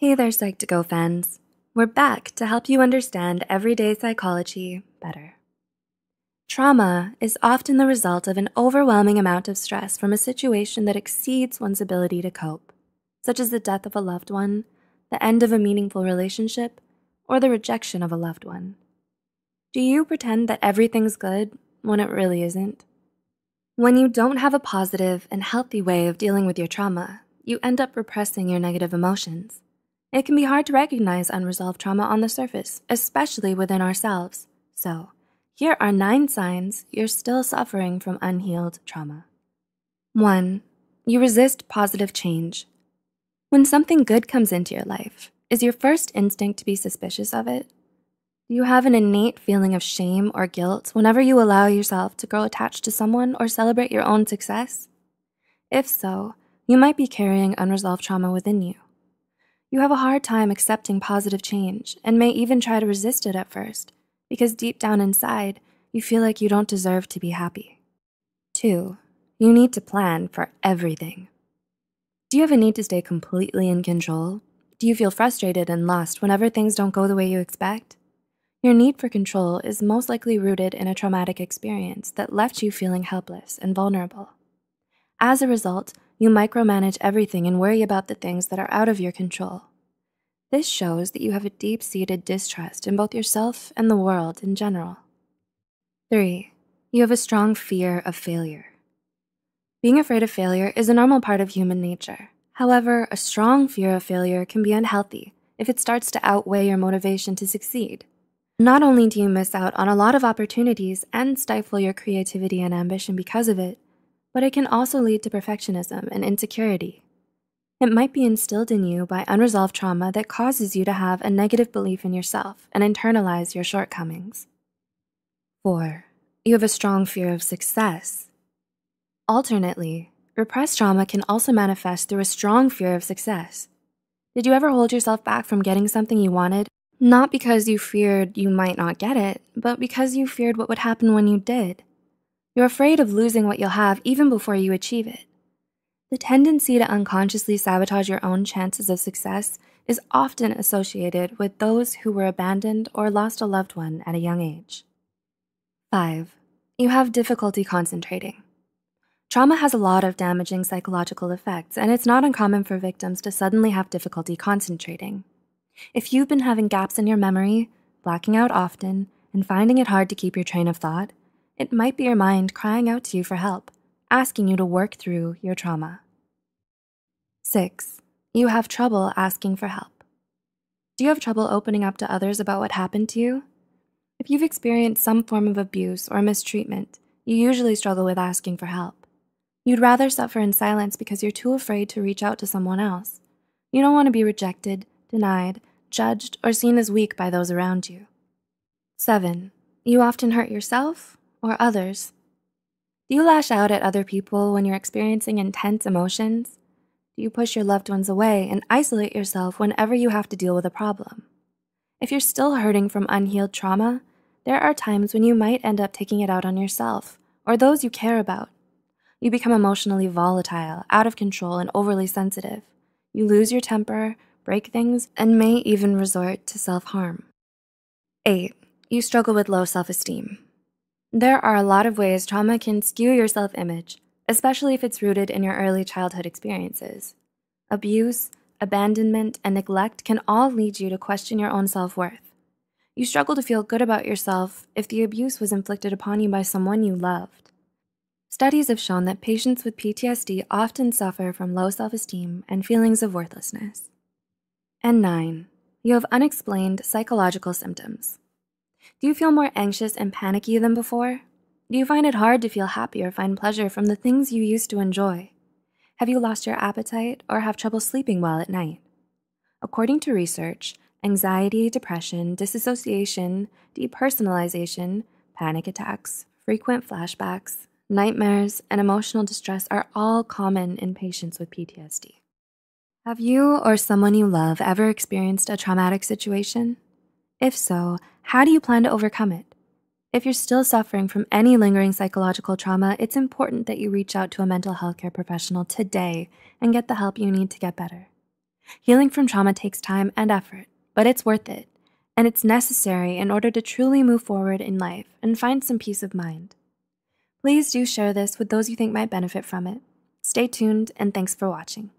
Hey there, Psych2Go fans. We're back to help you understand everyday psychology better. Trauma is often the result of an overwhelming amount of stress from a situation that exceeds one's ability to cope, such as the death of a loved one, the end of a meaningful relationship, or the rejection of a loved one. Do you pretend that everything's good when it really isn't? When you don't have a positive and healthy way of dealing with your trauma, you end up repressing your negative emotions. It can be hard to recognize unresolved trauma on the surface, especially within ourselves. So, here are 9 signs you're still suffering from unhealed trauma. 1. You resist positive change. When something good comes into your life, is your first instinct to be suspicious of it? Do you have an innate feeling of shame or guilt whenever you allow yourself to grow attached to someone or celebrate your own success? If so, you might be carrying unresolved trauma within you. You have a hard time accepting positive change and may even try to resist it at first because deep down inside, you feel like you don't deserve to be happy. 2. You need to plan for everything. Do you have a need to stay completely in control? Do you feel frustrated and lost whenever things don't go the way you expect? Your need for control is most likely rooted in a traumatic experience that left you feeling helpless and vulnerable. As a result, you micromanage everything and worry about the things that are out of your control. This shows that you have a deep-seated distrust in both yourself and the world in general. 3. You have a strong fear of failure. Being afraid of failure is a normal part of human nature. However, a strong fear of failure can be unhealthy if it starts to outweigh your motivation to succeed. Not only do you miss out on a lot of opportunities and stifle your creativity and ambition because of it, but it can also lead to perfectionism and insecurity. It might be instilled in you by unresolved trauma that causes you to have a negative belief in yourself and internalize your shortcomings. 4. You have a strong fear of success. Alternately, repressed trauma can also manifest through a strong fear of success. Did you ever hold yourself back from getting something you wanted, not because you feared you might not get it, but because you feared what would happen when you did? You're afraid of losing what you'll have even before you achieve it. The tendency to unconsciously sabotage your own chances of success is often associated with those who were abandoned or lost a loved one at a young age. 5. You have difficulty concentrating. Trauma has a lot of damaging psychological effects, and it's not uncommon for victims to suddenly have difficulty concentrating. If you've been having gaps in your memory, blacking out often, and finding it hard to keep your train of thought, it might be your mind crying out to you for help, asking you to work through your trauma. 6. You have trouble asking for help. Do you have trouble opening up to others about what happened to you? If you've experienced some form of abuse or mistreatment, you usually struggle with asking for help. You'd rather suffer in silence because you're too afraid to reach out to someone else. You don't want to be rejected, denied, judged, or seen as weak by those around you. 7. You often hurt yourself or others. Do you lash out at other people when you're experiencing intense emotions? Do you push your loved ones away and isolate yourself whenever you have to deal with a problem? If you're still hurting from unhealed trauma, there are times when you might end up taking it out on yourself or those you care about. You become emotionally volatile, out of control, and overly sensitive. You lose your temper, break things, and may even resort to self-harm. 8. You struggle with low self-esteem. There are a lot of ways trauma can skew your self-image, especially if it's rooted in your early childhood experiences. Abuse, abandonment, and neglect can all lead you to question your own self-worth. You struggle to feel good about yourself if the abuse was inflicted upon you by someone you loved. Studies have shown that patients with PTSD often suffer from low self-esteem and feelings of worthlessness. And 9, you have unexplained psychological symptoms. Do you feel more anxious and panicky than before? Do you find it hard to feel happy or find pleasure from the things you used to enjoy? Have you lost your appetite or have trouble sleeping well at night? According to research, anxiety, depression, disassociation, depersonalization, panic attacks, frequent flashbacks, nightmares, and emotional distress are all common in patients with PTSD. Have you or someone you love ever experienced a traumatic situation? If so, how do you plan to overcome it? If you're still suffering from any lingering psychological trauma, it's important that you reach out to a mental health care professional today and get the help you need to get better. Healing from trauma takes time and effort, but it's worth it, and it's necessary in order to truly move forward in life and find some peace of mind. Please do share this with those you think might benefit from it. Stay tuned, and thanks for watching.